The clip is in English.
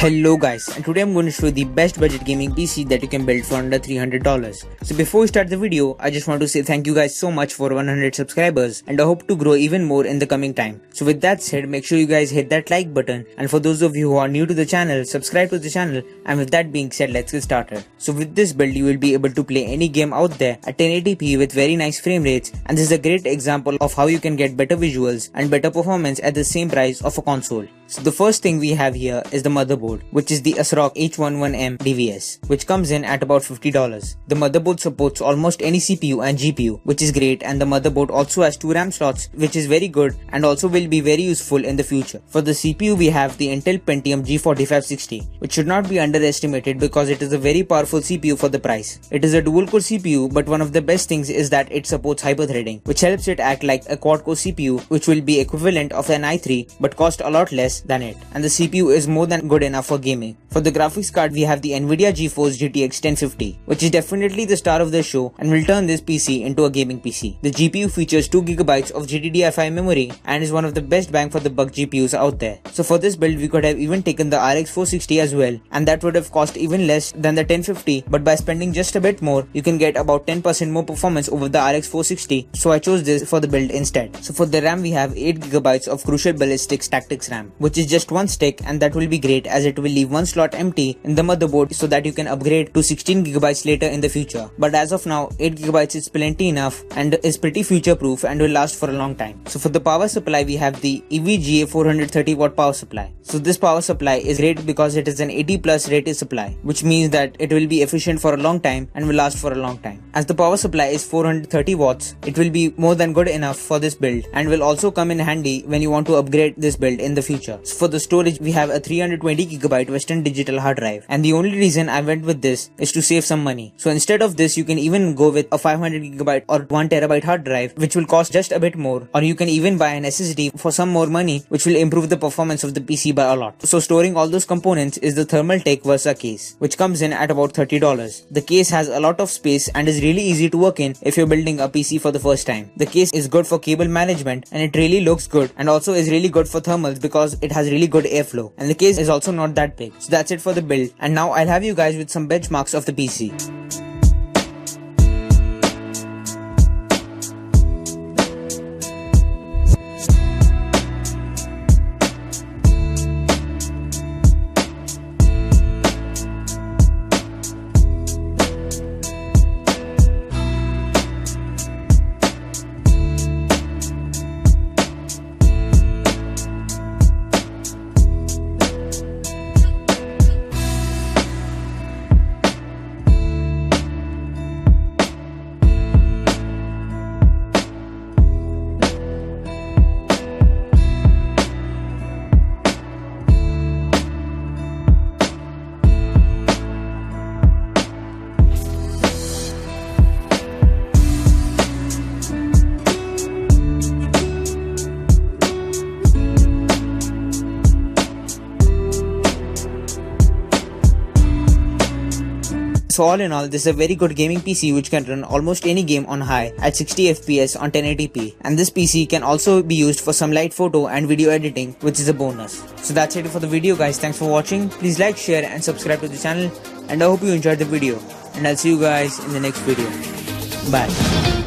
Hello guys, and today I'm going to show you the best budget gaming PC that you can build for under $300. So before we start the video, I just want to say thank you guys so much for 100 subscribers, and I hope to grow even more in the coming time. So with that said, make sure you guys hit that like button, and for those of you who are new to the channel, subscribe to the channel. And with that being said, let's get started. So with this build, you will be able to play any game out there at 1080p with very nice frame rates, and this is a great example of how you can get better visuals and better performance at the same price of a console. So the first thing we have here is the motherboard, which is the ASRock H11M DVS, which comes in at about $50. The motherboard supports almost any CPU and GPU, which is great, and the motherboard also has 2 RAM slots, which is very good and also will be very useful in the future. For the CPU, we have the Intel Pentium G4560, which should not be underestimated because it is a very powerful CPU for the price. It is a dual-core CPU, but one of the best things is that it supports hyper-threading, which helps it act like a quad-core CPU, which will be equivalent of an i3 but cost a lot less than it, and the CPU is more than good enough for gaming. For the graphics card, we have the NVIDIA GeForce GTX 1050, which is definitely the star of the show and will turn this PC into a gaming PC. The GPU features 2GB of GDDR5 memory and is one of the best bang for the buck GPUs out there. So for this build, we could have even taken the RX 460 as well, and that would have cost even less than the 1050, but by spending just a bit more, you can get about 10% more performance over the RX 460, so I chose this for the build instead. So for the RAM, we have 8GB of Crucial Ballistics Tactics RAM, which is just one stick, and that will be great as it will leave one slot empty in the motherboard so that you can upgrade to 16GB later in the future. But as of now, 8GB is plenty enough and is pretty future proof and will last for a long time. So for the power supply, we have the EVGA 430W power supply. So this power supply is great because it is an 80+ rated supply, which means that it will be efficient for a long time and will last for a long time. As the power supply is 430 watts, it will be more than good enough for this build and will also come in handy when you want to upgrade this build in the future. So for the storage, we have a 320GB Western Digital hard drive, and the only reason I went with this is to save some money. So instead of this, you can even go with a 500GB or 1TB hard drive, which will cost just a bit more, or you can even buy an SSD for some more money, which will improve the performance of the PC by a lot. So storing all those components is the ThermalTake Versa case, which comes in at about $30. The case has a lot of space and is really easy to work in if you're building a PC for the first time. The case is good for cable management, and it really looks good, and also is really good for thermals because it has really good airflow, and the case is also not that big. So that's it for the build, and now I'll have you guys with some benchmarks of the PC. So all in all, this is a very good gaming PC which can run almost any game on high at 60fps on 1080p, and this PC can also be used for some light photo and video editing, which is a bonus. So that's it for the video guys. Thanks for watching. Please like, share and subscribe to the channel, and I hope you enjoyed the video, and I'll see you guys in the next video. Bye.